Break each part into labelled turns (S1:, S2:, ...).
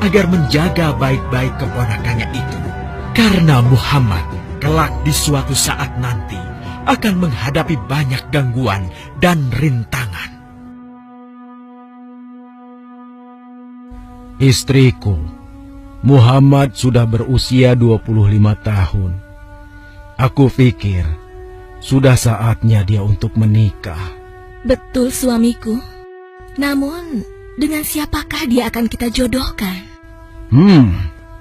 S1: agar menjaga baik-baik keponakannya itu. Karena Muhammad kelak di suatu saat nanti akan menghadapi banyak gangguan dan rintangan.
S2: Istriku, Muhammad sudah berusia 25 tahun. Aku pikir sudah saatnya dia untuk menikah.
S3: Betul, suamiku. Namun, dengan siapakah dia akan kita jodohkan?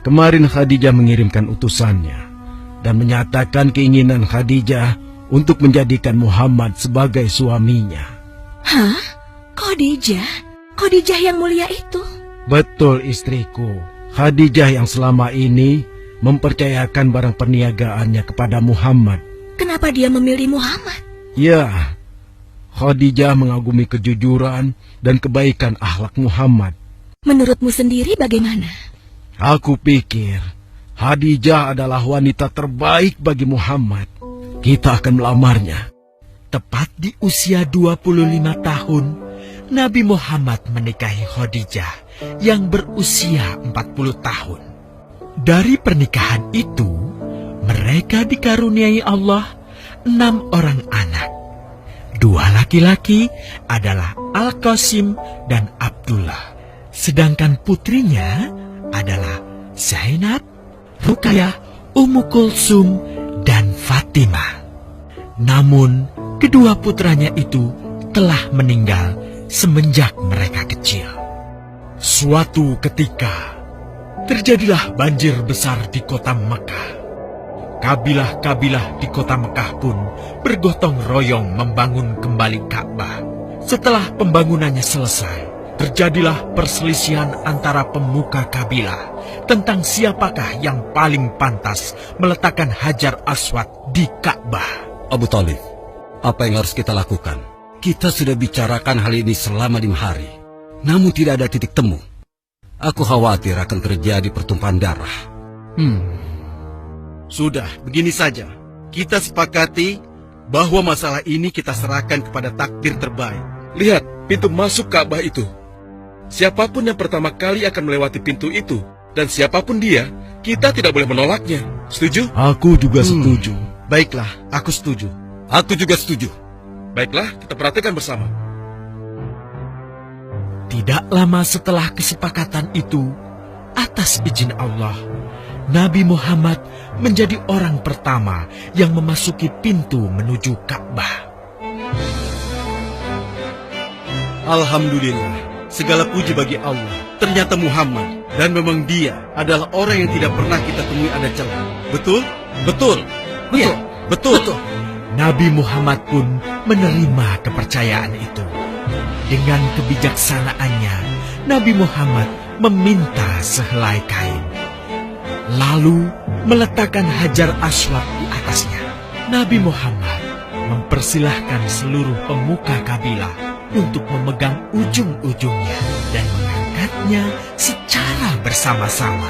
S2: Kemarin Khadijah mengirimkan utusannya dan menyatakan keinginan Khadijah untuk menjadikan Muhammad sebagai suaminya.
S3: Hah? Khadijah? Khadijah yang mulia itu?
S2: Betul, istriku. Khadijah yang selama ini mempercayakan barang perniagaannya kepada Muhammad.
S3: Kenapa dia memilih Muhammad?
S2: Ya, Khadijah mengagumi kejujuran dan kebaikan akhlak Muhammad.
S3: Menurutmu sendiri bagaimana?
S2: Aku pikir Khadijah adalah wanita terbaik bagi Muhammad. Kita akan melamarnya.
S1: Tepat di usia 25 tahun, Nabi Muhammad menikahi Khadijah yang berusia 40 tahun. Dari pernikahan itu, mereka dikaruniai Allah 6 orang anak. 2 laki-laki adalah Al-Qasim dan Abdullah. Sedangkan putrinya adalah Zainab, Ruqayyah, Ummu Kulsum, dan Fatimah. Namun, kedua putranya itu telah meninggal semenjak mereka kecil. Suatu ketika, terjadilah banjir besar di kota Mekah. Kabilah-kabilah di kota Mekah pun bergotong royong membangun kembali Ka'bah. Setelah pembangunannya selesai, terjadilah perselisihan antara pemuka kabilah tentang siapakah yang paling pantas meletakkan Hajar Aswad di Ka'bah.
S4: Abu Thalib, apa yang harus kita lakukan? Kita sudah bicarakan hal ini selama 5 hari, namun tidak ada titik temu. Aku khawatir akan terjadi pertumpahan darah.
S5: Sudah, begini saja. Kita sepakati bahwa masalah ini kita serahkan kepada takdir terbaik. Lihat, pintu masuk Ka'bah itu. Siapapun yang pertama kali akan melewati pintu itu, dan siapapun dia, kita tidak boleh menolaknya. Setuju?
S2: Aku juga setuju.
S5: Baiklah, aku setuju.
S4: Aku juga setuju.
S5: Baiklah, kita perhatikan bersama.
S1: Tidak lama setelah kesepakatan itu, atas izin Allah, Nabi Muhammad menjadi orang pertama yang memasuki pintu menuju Ka'bah.
S5: Alhamdulillah, segala puji bagi Allah. Ternyata Muhammad, dan memang dia adalah orang yang tidak pernah kita temui ada celah. Betul? Betul.
S1: Iya,
S5: betul.
S1: Nabi Muhammad pun menerima kepercayaan itu. Dengan kebijaksanaannya, Nabi Muhammad meminta sehelai kain, lalu meletakkan Hajar Aswad di atasnya. Nabi Muhammad mempersilahkan seluruh pemuka kabilah untuk memegang ujung-ujungnya dan mengangkatnya secara bersama-sama.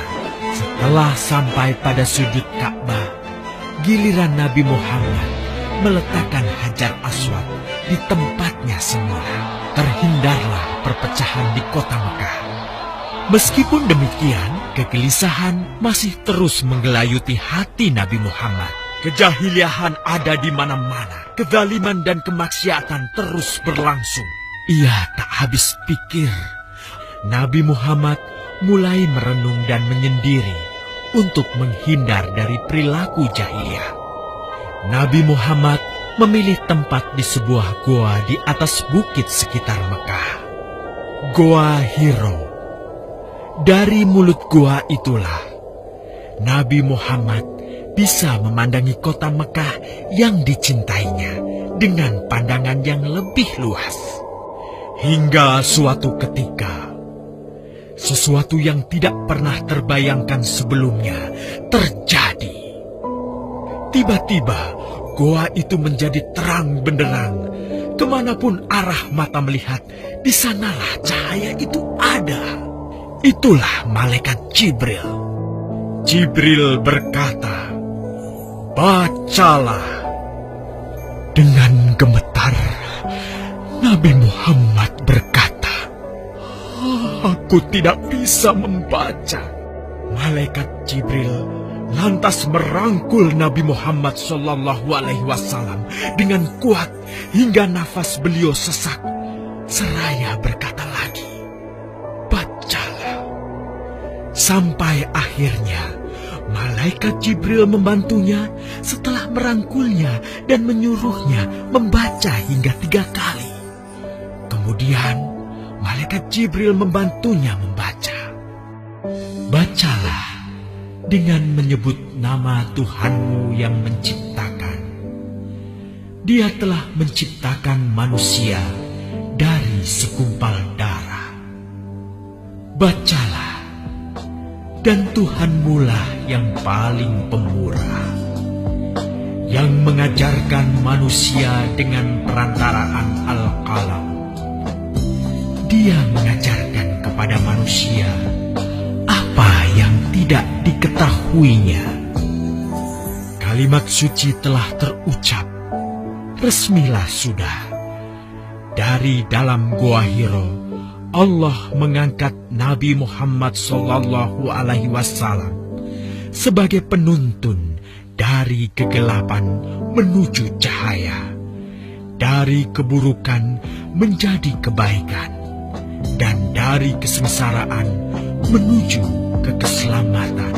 S1: Setelah sampai pada sudut Ka'bah, giliran Nabi Muhammad meletakkan Hajar Aswad di tempatnya semula. Terhindarlah perpecahan di kota Mekah. Meskipun demikian, kegelisahan masih terus menggelayuti hati Nabi Muhammad. Kejahiliahan ada di mana-mana. Kezaliman dan kemaksiatan terus berlangsung. Ia tak habis pikir. Nabi Muhammad mulai merenung dan menyendiri untuk menghindar dari perilaku jahiliyah. Nabi Muhammad memilih tempat di sebuah goa di atas bukit sekitar Mekah. Goa Hiro. Dari mulut goa itulah Nabi Muhammad bisa memandangi kota Mekah yang dicintainya dengan pandangan yang lebih luas. Hingga suatu ketika, sesuatu yang tidak pernah terbayangkan sebelumnya terjadi. Tiba-tiba, goa itu menjadi terang benderang. Kemanapun arah mata melihat, di sanalah cahaya itu ada. Itulah malaikat Jibril. Jibril berkata, "Bacalah." Dengan gemetar, Nabi Muhammad berkata, Aku tidak bisa membaca. Malaikat Jibril lantas merangkul Nabi Muhammad SAW dengan kuat hingga nafas beliau sesak. Seraya berkata lagi, "Bacalah." Sampai akhirnya Malaikat Jibril membantunya setelah merangkulnya dan menyuruhnya membaca hingga 3 kali. Kemudian Malaikat Jibril membantunya membaca. "Bacalah dengan menyebut nama Tuhanmu yang menciptakan. Dia telah menciptakan manusia dari segumpal darah. Bacalah, dan Tuhanmu lah yang paling pemurah, yang mengajarkan manusia dengan perantaraan Al-Qalam. Dia mengajarkan kepada manusia apa yang tidak diketahuinya." Kalimat suci telah terucap, resmilah sudah. Dari dalam Gua Hiro, Allah mengangkat Nabi Muhammad SAW sebagai penuntun dari kegelapan menuju cahaya, dari keburukan menjadi kebaikan, dan dari kesengsaraan menuju ke keselamatan.